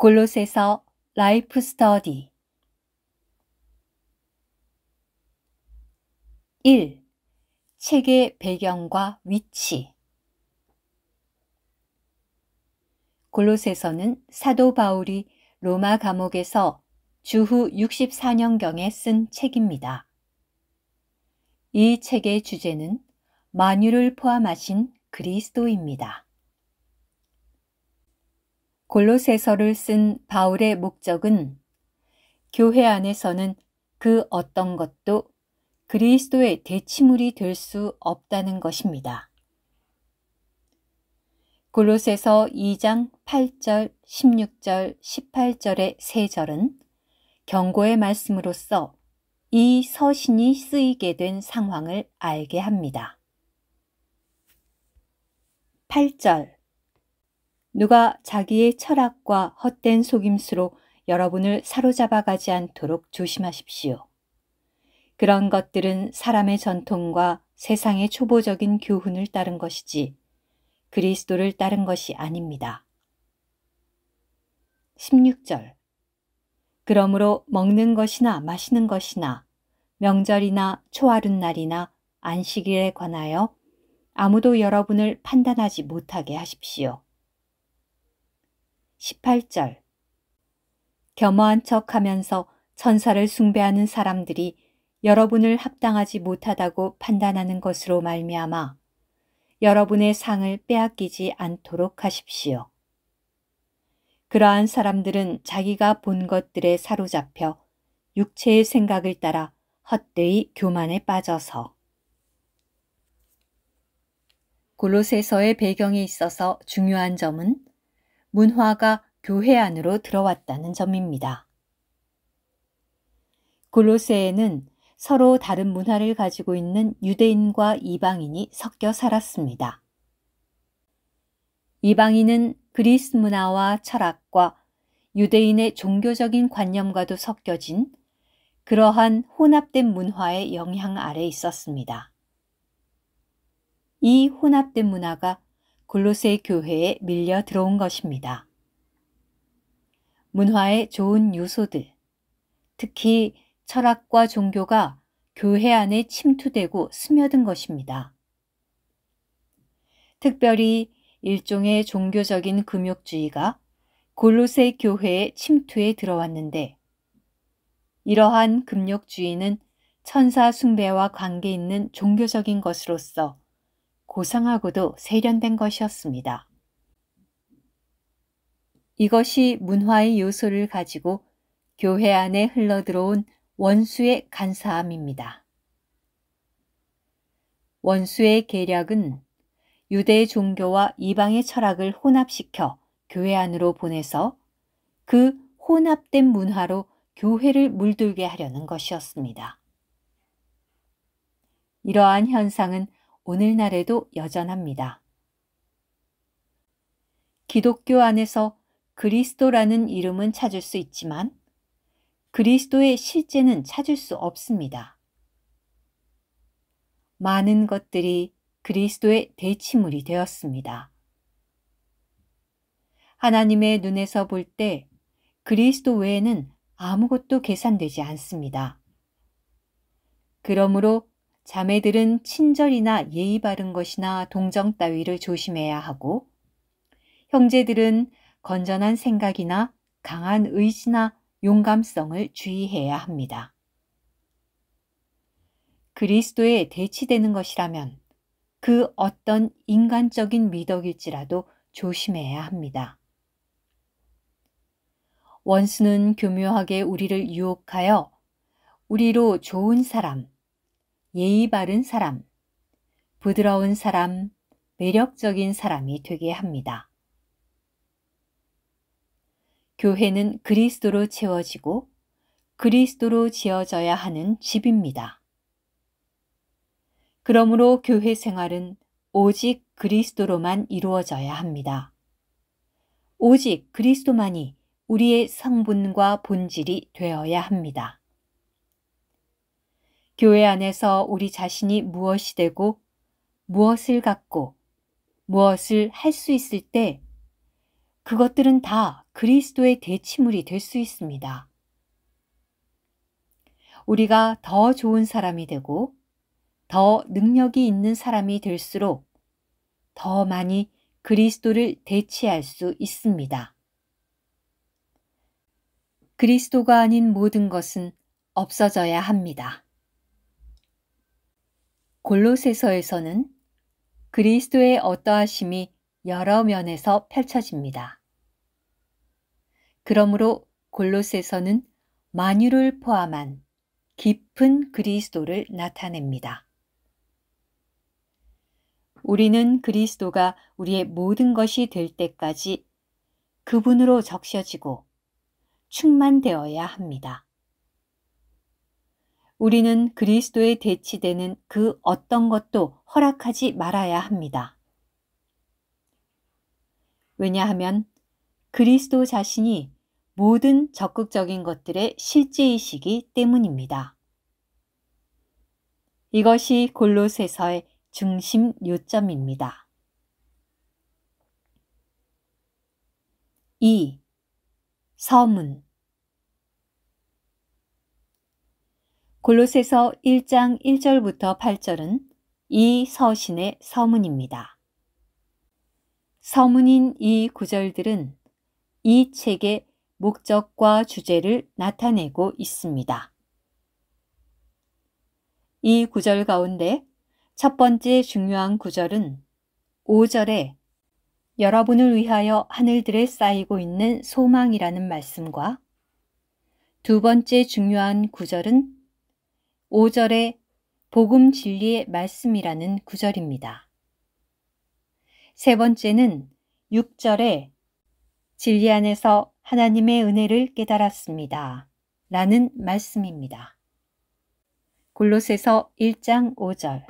골로새서 라이프 스터디 1. 책의 배경과 위치. 골로새서는 사도 바울이 로마 감옥에서 주후 64년경에 쓴 책입니다. 이 책의 주제는 만유를 포함하신 그리스도입니다. 골로새서를 쓴 바울의 목적은 교회 안에서는 그 어떤 것도 그리스도의 대치물이 될 수 없다는 것입니다. 골로새서 2장 8절, 16절, 18절의 세 절은 경고의 말씀으로써 이 서신이 쓰이게 된 상황을 알게 합니다. 8절. 누가 자기의 철학과 헛된 속임수로 여러분을 사로잡아 가지 않도록 조심하십시오. 그런 것들은 사람의 전통과 세상의 초보적인 교훈을 따른 것이지 그리스도를 따른 것이 아닙니다. 16절. 그러므로 먹는 것이나 마시는 것이나 명절이나 초하룻날이나 안식일에 관하여 아무도 여러분을 판단하지 못하게 하십시오. 18절. 겸허한 척하면서 천사를 숭배하는 사람들이 여러분을 합당하지 못하다고 판단하는 것으로 말미암아 여러분의 상을 빼앗기지 않도록 하십시오. 그러한 사람들은 자기가 본 것들에 사로잡혀 육체의 생각을 따라 헛되이 교만에 빠져서. 골로새서의 배경에 있어서 중요한 점은 문화가 교회 안으로 들어왔다는 점입니다. 골로새에는 서로 다른 문화를 가지고 있는 유대인과 이방인이 섞여 살았습니다. 이방인은 그리스 문화와 철학과 유대인의 종교적인 관념과도 섞여진 그러한 혼합된 문화의 영향 아래 있었습니다. 이 혼합된 문화가 골로새 교회에 밀려 들어온 것입니다. 문화의 좋은 요소들, 특히 철학과 종교가 교회 안에 침투되고 스며든 것입니다. 특별히 일종의 종교적인 금욕주의가 골로새 교회의 침투에 들어왔는데 이러한 금욕주의는 천사 숭배와 관계 있는 종교적인 것으로서 고상하고도 세련된 것이었습니다. 이것이 문화의 요소를 가지고 교회 안에 흘러들어온 원수의 간사함입니다. 원수의 계략은 유대 종교와 이방의 철학을 혼합시켜 교회 안으로 보내서 그 혼합된 문화로 교회를 물들게 하려는 것이었습니다. 이러한 현상은 오늘날에도 여전합니다. 기독교 안에서 그리스도라는 이름은 찾을 수 있지만 그리스도의 실제는 찾을 수 없습니다. 많은 것들이 그리스도의 대치물이 되었습니다. 하나님의 눈에서 볼 때 그리스도 외에는 아무것도 계산되지 않습니다. 그러므로 자매들은 친절이나 예의 바른 것이나 동정 따위를 조심해야 하고 형제들은 건전한 생각이나 강한 의지나 용감성을 주의해야 합니다. 그리스도에 대치되는 것이라면 그 어떤 인간적인 미덕일지라도 조심해야 합니다. 원수는 교묘하게 우리를 유혹하여 우리로 좋은 사람, 예의 바른 사람, 부드러운 사람, 매력적인 사람이 되게 합니다. 교회는 그리스도로 채워지고 그리스도로 지어져야 하는 집입니다. 그러므로 교회 생활은 오직 그리스도로만 이루어져야 합니다. 오직 그리스도만이 우리의 성분과 본질이 되어야 합니다. 교회 안에서 우리 자신이 무엇이 되고 무엇을 갖고 무엇을 할 수 있을 때 그것들은 다 그리스도의 대치물이 될 수 있습니다. 우리가 더 좋은 사람이 되고 더 능력이 있는 사람이 될수록 더 많이 그리스도를 대치할 수 있습니다. 그리스도가 아닌 모든 것은 없어져야 합니다. 골로새서에서는 그리스도의 어떠하심이 여러 면에서 펼쳐집니다. 그러므로 골로새서는 만유를 포함한 깊은 그리스도를 나타냅니다. 우리는 그리스도가 우리의 모든 것이 될 때까지 그분으로 적셔지고 충만되어야 합니다. 우리는 그리스도에 대치되는 그 어떤 것도 허락하지 말아야 합니다. 왜냐하면 그리스도 자신이 모든 적극적인 것들의 실제이시기 때문입니다. 이것이 골로새서의 중심 요점입니다. 2. 서문. 골로새서 1장 1절부터 8절은 이 서신의 서문입니다. 서문인 이 구절들은 이 책의 목적과 주제를 나타내고 있습니다. 이 구절 가운데 첫 번째 중요한 구절은 5절에 여러분을 위하여 하늘들에 쌓이고 있는 소망이라는 말씀과 두 번째 중요한 구절은 5절에 복음 진리의 말씀이라는 구절입니다. 세 번째는 6절에 진리 안에서 하나님의 은혜를 깨달았습니다. 라는 말씀입니다. 골로새서 1장 5절.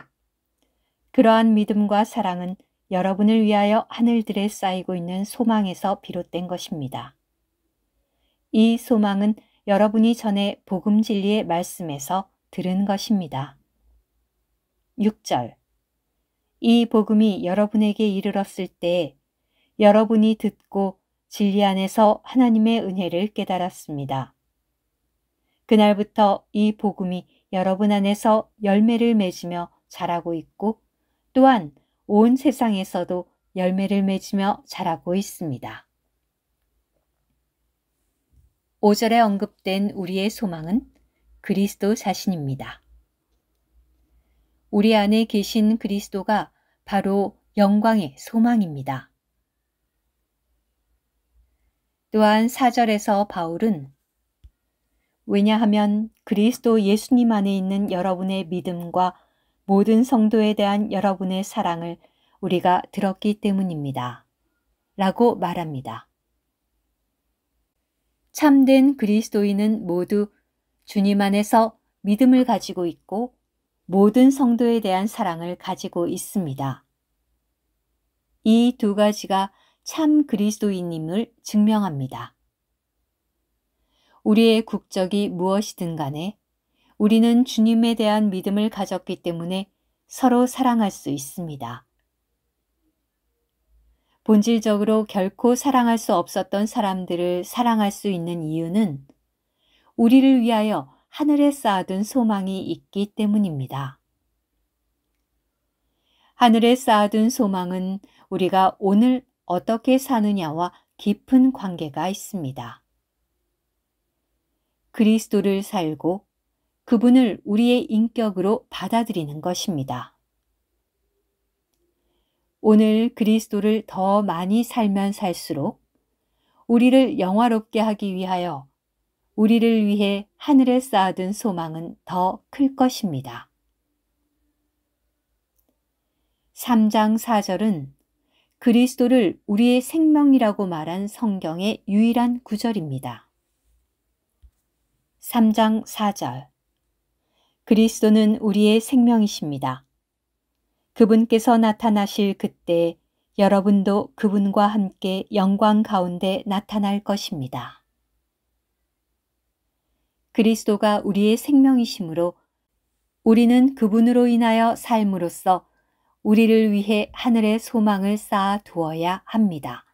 그러한 믿음과 사랑은 여러분을 위하여 하늘들에 쌓이고 있는 소망에서 비롯된 것입니다. 이 소망은 여러분이 전에 복음 진리의 말씀에서 들은 것입니다. 6절. 이 복음이 여러분에게 이르렀을 때 여러분이 듣고 진리 안에서 하나님의 은혜를 깨달았습니다. 그날부터 이 복음이 여러분 안에서 열매를 맺으며 자라고 있고 또한 온 세상에서도 열매를 맺으며 자라고 있습니다. 5절에 언급된 우리의 소망은 그리스도 자신입니다. 우리 안에 계신 그리스도가 바로 영광의 소망입니다. 또한 4절에서 바울은 왜냐하면 그리스도 예수님 안에 있는 여러분의 믿음과 모든 성도에 대한 여러분의 사랑을 우리가 들었기 때문입니다. 라고 말합니다. 참된 그리스도인은 모두 주님 안에서 믿음을 가지고 있고 모든 성도에 대한 사랑을 가지고 있습니다. 이 두 가지가 참 그리스도인임을 증명합니다. 우리의 국적이 무엇이든 간에 우리는 주님에 대한 믿음을 가졌기 때문에 서로 사랑할 수 있습니다. 본질적으로 결코 사랑할 수 없었던 사람들을 사랑할 수 있는 이유는 우리를 위하여 하늘에 쌓아둔 소망이 있기 때문입니다. 하늘에 쌓아둔 소망은 우리가 오늘 어떻게 사느냐와 깊은 관계가 있습니다. 그리스도를 살고 그분을 우리의 인격으로 받아들이는 것입니다. 오늘 그리스도를 더 많이 살면 살수록 우리를 영화롭게 하기 위하여 우리를 위해 하늘에 쌓아둔 소망은 더 클 것입니다. 3장 4절은 그리스도를 우리의 생명이라고 말한 성경의 유일한 구절입니다. 3장 4절. 그리스도는 우리의 생명이십니다. 그분께서 나타나실 그때 여러분도 그분과 함께 영광 가운데 나타날 것입니다. 그리스도가 우리의 생명이시므로 우리는 그분으로 인하여 삶으로써 우리를 위해 하늘의 소망을 쌓아 두어야 합니다.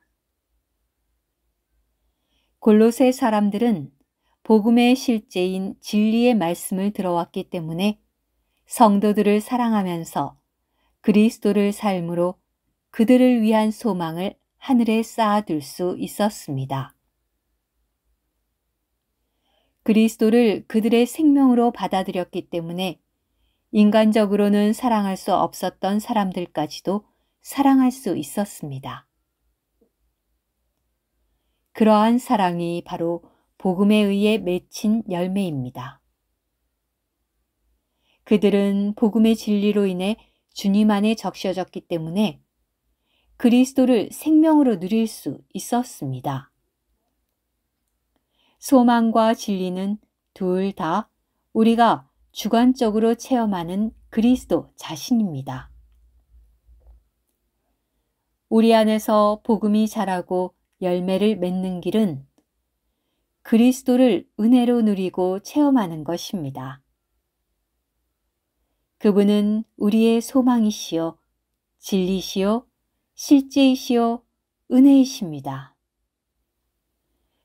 골로새 사람들은 복음의 실제인 진리의 말씀을 들어왔기 때문에 성도들을 사랑하면서 그리스도를 삶으로 그들을 위한 소망을 하늘에 쌓아둘 수 있었습니다. 그리스도를 그들의 생명으로 받아들였기 때문에 인간적으로는 사랑할 수 없었던 사람들까지도 사랑할 수 있었습니다. 그러한 사랑이 바로 복음에 의해 맺힌 열매입니다. 그들은 복음의 진리로 인해 주님 안에 적셔졌기 때문에 그리스도를 생명으로 누릴 수 있었습니다. 소망과 진리는 둘 다 우리가 주관적으로 체험하는 그리스도 자신입니다. 우리 안에서 복음이 자라고 열매를 맺는 길은 그리스도를 은혜로 누리고 체험하는 것입니다. 그분은 우리의 소망이시요, 진리시요, 실제이시요, 은혜이십니다.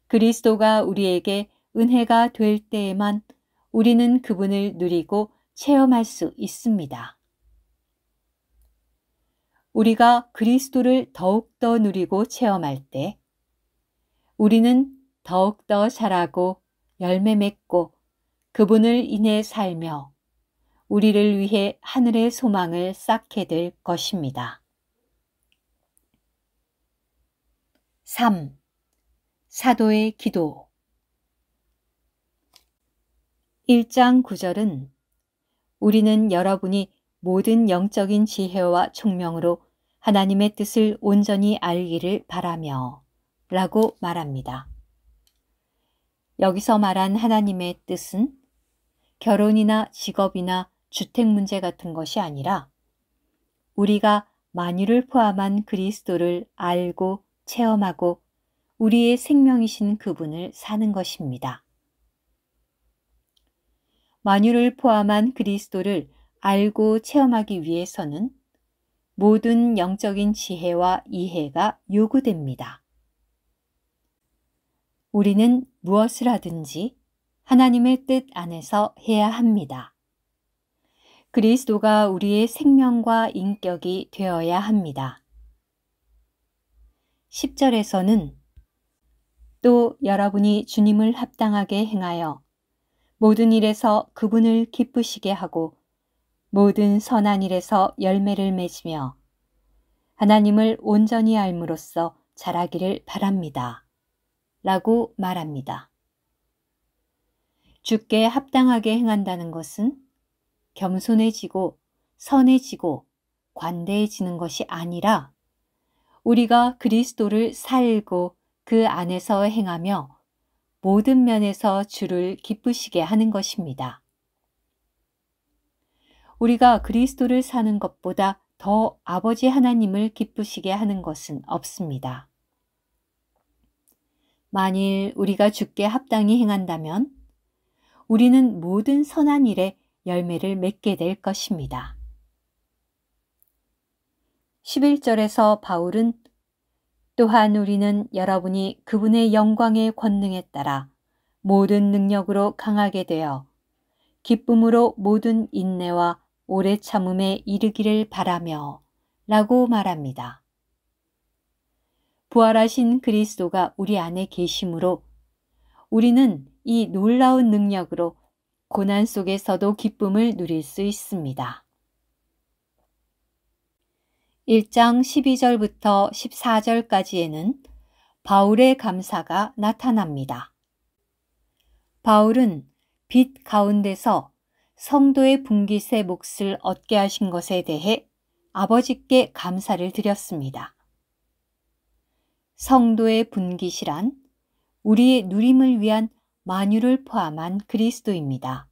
그리스도가 우리에게 은혜가 될 때에만 우리는 그분을 누리고 체험할 수 있습니다. 우리가 그리스도를 더욱더 누리고 체험할 때 우리는 더욱더 자라고 열매 맺고 그분을 인해 살며 우리를 위해 하늘의 소망을 쌓게 될 것입니다. 3. 사도의 기도 1장 9절은 우리는 여러분이 모든 영적인 지혜와 총명으로 하나님의 뜻을 온전히 알기를 바라며 라고 말합니다. 여기서 말한 하나님의 뜻은 결혼이나 직업이나 주택 문제 같은 것이 아니라 우리가 만유를 포함한 그리스도를 알고 체험하고 우리의 생명이신 그분을 사는 것입니다. 만유를 포함한 그리스도를 알고 체험하기 위해서는 모든 영적인 지혜와 이해가 요구됩니다. 우리는 무엇을 하든지 하나님의 뜻 안에서 해야 합니다. 그리스도가 우리의 생명과 인격이 되어야 합니다. 10절에서는 또 여러분이 주님을 합당하게 행하여 모든 일에서 그분을 기쁘시게 하고 모든 선한 일에서 열매를 맺으며 하나님을 온전히 알므로써 자라기를 바랍니다. 라고 말합니다. 주께 합당하게 행한다는 것은 겸손해지고 선해지고 관대해지는 것이 아니라 우리가 그리스도를 살고 그 안에서 행하며 모든 면에서 주를 기쁘시게 하는 것입니다. 우리가 그리스도를 사는 것보다 더 아버지 하나님을 기쁘시게 하는 것은 없습니다. 만일 우리가 주께 합당히 행한다면 우리는 모든 선한 일에 열매를 맺게 될 것입니다. 11절에서 바울은 또한 우리는 여러분이 그분의 영광의 권능에 따라 모든 능력으로 강하게 되어 기쁨으로 모든 인내와 오래 참음에 이르기를 바라며 라고 말합니다. 부활하신 그리스도가 우리 안에 계심으로 우리는 이 놀라운 능력으로 고난 속에서도 기쁨을 누릴 수 있습니다. 1장 12절부터 14절까지에는 바울의 감사가 나타납니다. 바울은 빛 가운데서 성도의 분깃의 몫을 얻게 하신 것에 대해 아버지께 감사를 드렸습니다. 성도의 분깃이란 우리의 누림을 위한 만유를 포함한 그리스도입니다.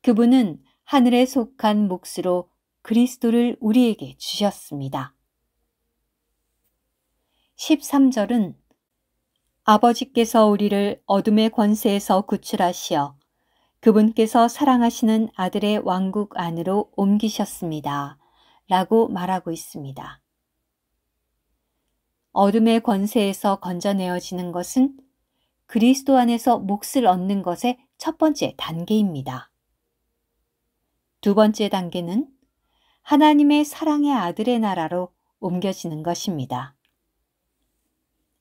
그분은 하늘에 속한 몫으로 그리스도를 우리에게 주셨습니다. 13절은 아버지께서 우리를 어둠의 권세에서 구출하시어 그분께서 사랑하시는 아들의 왕국 안으로 옮기셨습니다. 라고 말하고 있습니다. 어둠의 권세에서 건져내어지는 것은 그리스도 안에서 몫을 얻는 것의 첫 번째 단계입니다. 두 번째 단계는 하나님의 사랑의 아들의 나라로 옮겨지는 것입니다.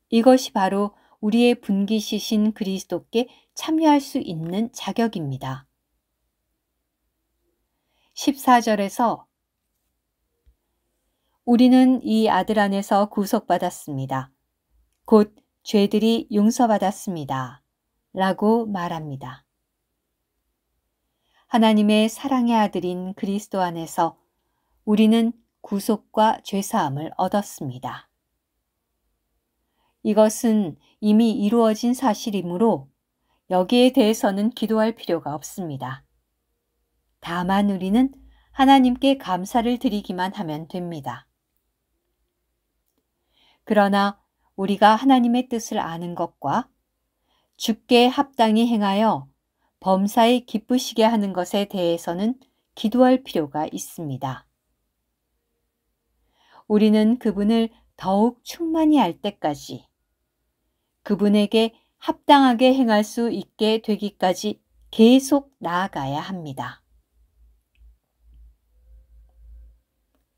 이것이 바로 우리의 분기시신 그리스도께 참여할 수 있는 자격입니다. 14절에서 우리는 이 아들 안에서 구속받았습니다. 곧 죄들이 용서받았습니다. 라고 말합니다. 하나님의 사랑의 아들인 그리스도 안에서 우리는 구속과 죄사함을 얻었습니다. 이것은 이미 이루어진 사실이므로 여기에 대해서는 기도할 필요가 없습니다. 다만 우리는 하나님께 감사를 드리기만 하면 됩니다. 그러나 우리가 하나님의 뜻을 아는 것과 주께 합당히 행하여 범사에 기쁘시게 하는 것에 대해서는 기도할 필요가 있습니다. 우리는 그분을 더욱 충만히 알 때까지 그분에게 합당하게 행할 수 있게 되기까지 계속 나아가야 합니다.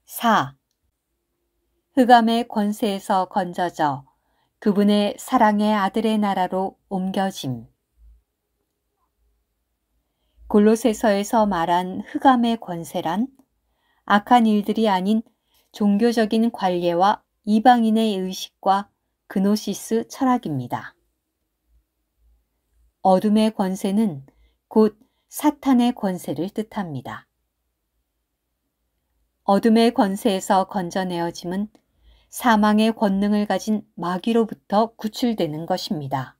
4. 흑암의 권세에서 건져져 그분의 사랑의 아들의 나라로 옮겨짐. 골로새서에서 말한 흑암의 권세란 악한 일들이 아닌 종교적인 관례와 이방인의 의식과 그노시스 철학입니다. 어둠의 권세는 곧 사탄의 권세를 뜻합니다. 어둠의 권세에서 건져내어짐은 사망의 권능을 가진 마귀로부터 구출되는 것입니다.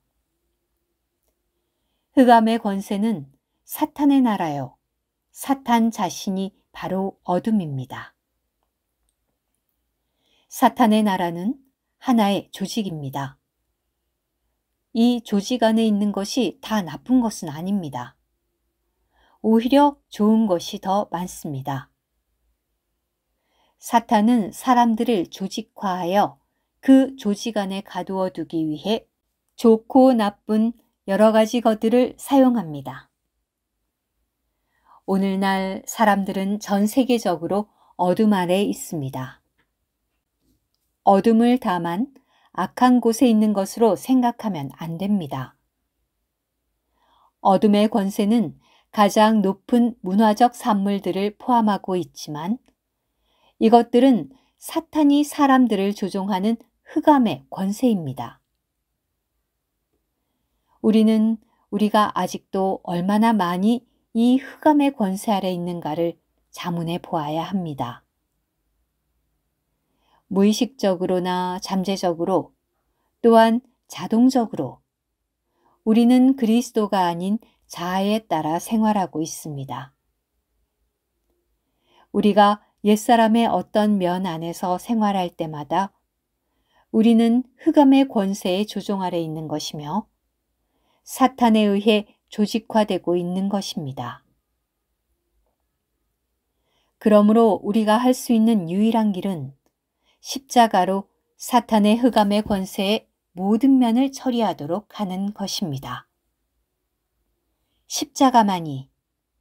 흑암의 권세는 사탄의 나라요. 사탄 자신이 바로 어둠입니다. 사탄의 나라는 하나의 조직입니다. 이 조직 안에 있는 것이 다 나쁜 것은 아닙니다. 오히려 좋은 것이 더 많습니다. 사탄은 사람들을 조직화하여 그 조직 안에 가두어 두기 위해 좋고 나쁜 여러 가지 것들을 사용합니다. 오늘날 사람들은 전 세계적으로 어둠 아래 있습니다. 어둠을 다만 악한 곳에 있는 것으로 생각하면 안 됩니다. 어둠의 권세는 가장 높은 문화적 산물들을 포함하고 있지만 이것들은 사탄이 사람들을 조종하는 흑암의 권세입니다. 우리는 우리가 아직도 얼마나 많이 이 흑암의 권세 아래 있는가를 자문해 보아야 합니다. 무의식적으로나 잠재적으로 또한 자동적으로 우리는 그리스도가 아닌 자아에 따라 생활하고 있습니다. 우리가 옛사람의 어떤 면 안에서 생활할 때마다 우리는 흑암의 권세의 조종 아래 있는 것이며 사탄에 의해 조직화되고 있는 것입니다. 그러므로 우리가 할 수 있는 유일한 길은 십자가로 사탄의 흑암의 권세의 모든 면을 처리하도록 하는 것입니다. 십자가만이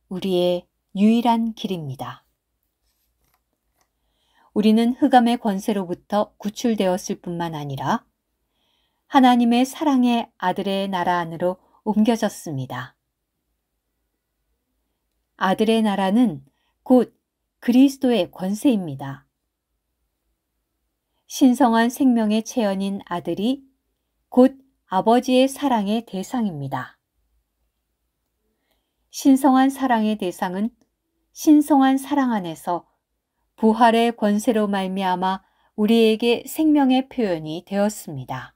우리의 유일한 길입니다. 우리는 흑암의 권세로부터 구출되었을 뿐만 아니라 하나님의 사랑의 아들의 나라 안으로 옮겨졌습니다. 아들의 나라는 곧 그리스도의 권세입니다. 신성한 생명의 체현인 아들이 곧 아버지의 사랑의 대상입니다. 신성한 사랑의 대상은 신성한 사랑 안에서 부활의 권세로 말미암아 우리에게 생명의 표현이 되었습니다.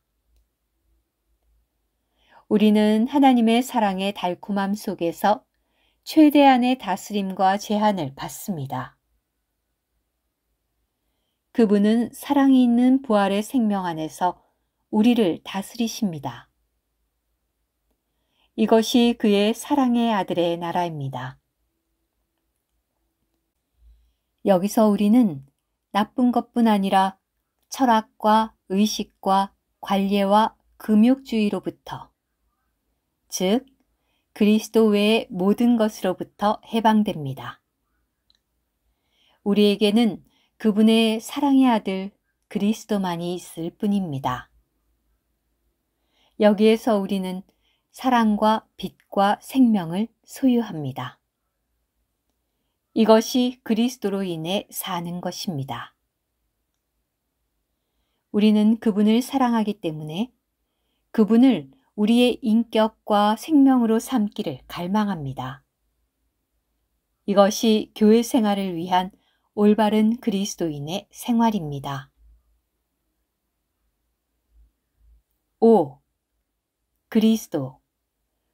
우리는 하나님의 사랑의 달콤함 속에서 최대한의 다스림과 제한을 받습니다. 그분은 사랑이 있는 부활의 생명 안에서 우리를 다스리십니다. 이것이 그의 사랑의 아들의 나라입니다. 여기서 우리는 나쁜 것뿐 아니라 철학과 의식과 관례와 금욕주의로부터, 즉 그리스도 외의 모든 것으로부터 해방됩니다. 우리에게는 그분의 사랑의 아들 그리스도만이 있을 뿐입니다. 여기에서 우리는 사랑과 빛과 생명을 소유합니다. 이것이 그리스도로 인해 사는 것입니다. 우리는 그분을 사랑하기 때문에 그분을 우리의 인격과 생명으로 삼기를 갈망합니다. 이것이 교회 생활을 위한 올바른 그리스도인의 생활입니다. 5. 그리스도,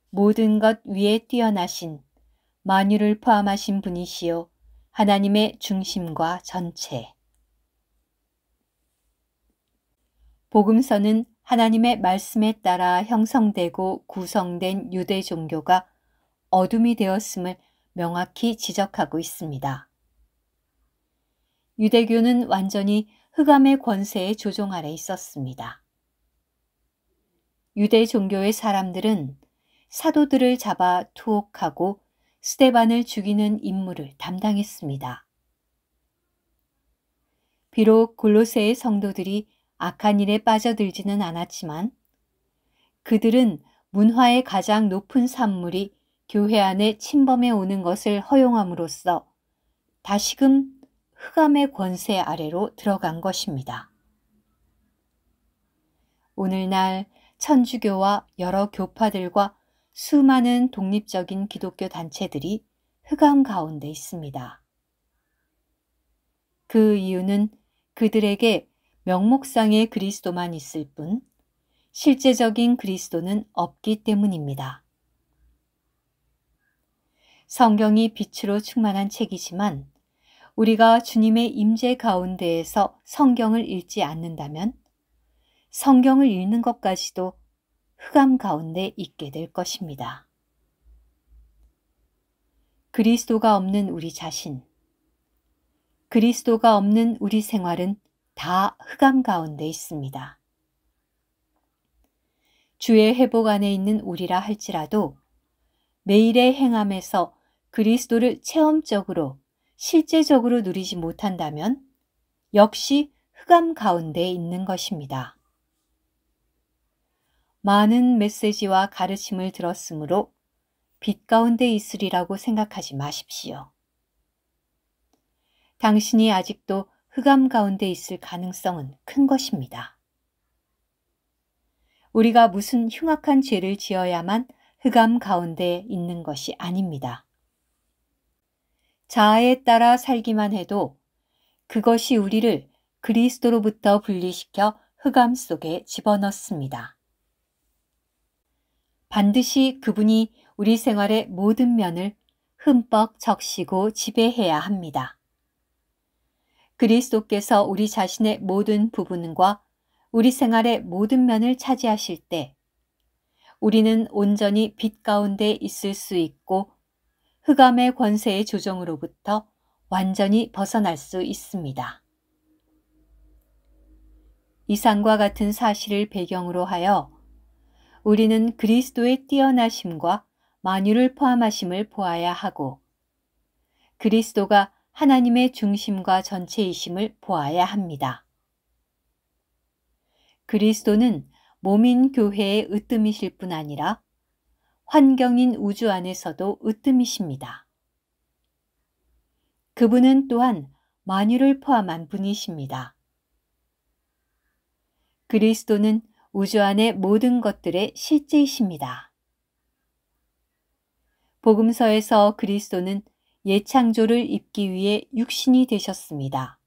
모든 것 위에 뛰어나신, 만유를 포함하신 분이시요 하나님의 중심과 전체. 복음서는 하나님의 말씀에 따라 형성되고 구성된 유대 종교가 어둠이 되었음을 명확히 지적하고 있습니다. 유대교는 완전히 흑암의 권세의 조종 아래 있었습니다. 유대 종교의 사람들은 사도들을 잡아 투옥하고 스데반을 죽이는 임무를 담당했습니다. 비록 골로새의 성도들이 악한 일에 빠져들지는 않았지만 그들은 문화의 가장 높은 산물이 교회 안에 침범해 오는 것을 허용함으로써 다시금 흑암의 권세 아래로 들어간 것입니다. 오늘날 천주교와 여러 교파들과 수많은 독립적인 기독교 단체들이 흑암 가운데 있습니다. 그 이유는 그들에게 명목상의 그리스도만 있을 뿐 실제적인 그리스도는 없기 때문입니다. 성경이 빛으로 충만한 책이지만 우리가 주님의 임재 가운데에서 성경을 읽지 않는다면 성경을 읽는 것까지도 흑암 가운데 있게 될 것입니다. 그리스도가 없는 우리 자신, 그리스도가 없는 우리 생활은 다 흑암 가운데 있습니다. 주의 회복 안에 있는 우리라 할지라도 매일의 행함에서 그리스도를 체험적으로, 실제적으로 누리지 못한다면 역시 흑암 가운데 있는 것입니다. 많은 메시지와 가르침을 들었으므로 빛 가운데 있으리라고 생각하지 마십시오. 당신이 아직도 흑암 가운데 있을 가능성은 큰 것입니다. 우리가 무슨 흉악한 죄를 지어야만 흑암 가운데 있는 것이 아닙니다. 자아에 따라 살기만 해도 그것이 우리를 그리스도로부터 분리시켜 흑암 속에 집어넣습니다. 반드시 그분이 우리 생활의 모든 면을 흠뻑 적시고 지배해야 합니다. 그리스도께서 우리 자신의 모든 부분과 우리 생활의 모든 면을 차지하실 때 우리는 온전히 빛 가운데 있을 수 있고 흑암의 권세의 조정으로부터 완전히 벗어날 수 있습니다. 이상과 같은 사실을 배경으로 하여 우리는 그리스도의 뛰어나심과 만유를 포함하심을 보아야 하고 그리스도가 하나님의 중심과 전체이심을 보아야 합니다. 그리스도는 몸인 교회의 으뜸이실 뿐 아니라 환경인 우주 안에서도 으뜸이십니다. 그분은 또한 만유를 포함한 분이십니다. 그리스도는 우주 안의 모든 것들의 실제이십니다. 복음서에서 그리스도는 예창조를 입기 위해 육신이 되셨습니다.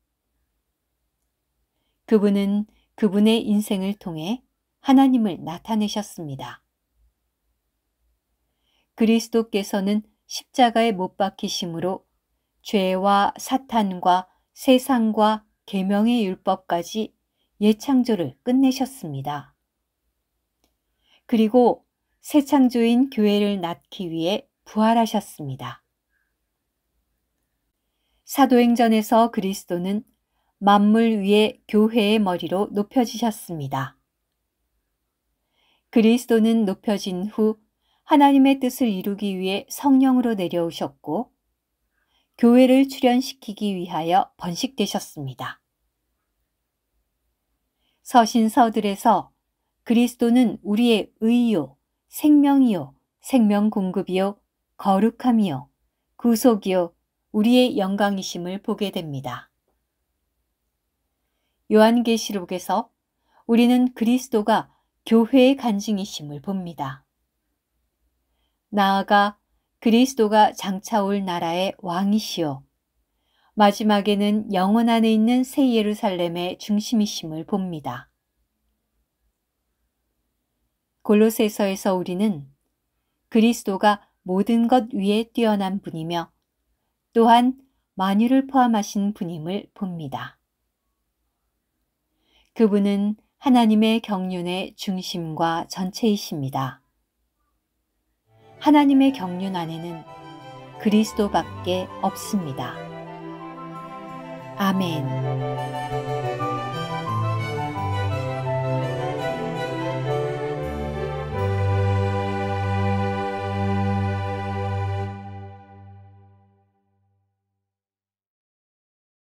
그분은 그분의 인생을 통해 하나님을 나타내셨습니다. 그리스도께서는 십자가에 못 박히심으로 죄와 사탄과 세상과 계명의 율법까지 예창조를 끝내셨습니다. 그리고 새 창조인 교회를 낳기 위해 부활하셨습니다. 사도행전에서 그리스도는 만물 위에 교회의 머리로 높여지셨습니다. 그리스도는 높여진 후 하나님의 뜻을 이루기 위해 성령으로 내려오셨고 교회를 출현시키기 위하여 번식되셨습니다. 서신서들에서 그리스도는 우리의 의요, 생명이요, 생명 공급이요, 거룩함이요, 구속이요, 우리의 영광이심을 보게 됩니다. 요한계시록에서 우리는 그리스도가 교회의 간증이심을 봅니다. 나아가 그리스도가 장차 올 나라의 왕이시요 마지막에는 영원 안에 있는 새 예루살렘의 중심이심을 봅니다. 골로새서에서 우리는 그리스도가 모든 것 위에 뛰어난 분이며 또한 만유를 포함하신 분임을 봅니다. 그분은 하나님의 경륜의 중심과 전체이십니다. 하나님의 경륜 안에는 그리스도밖에 없습니다. 아멘.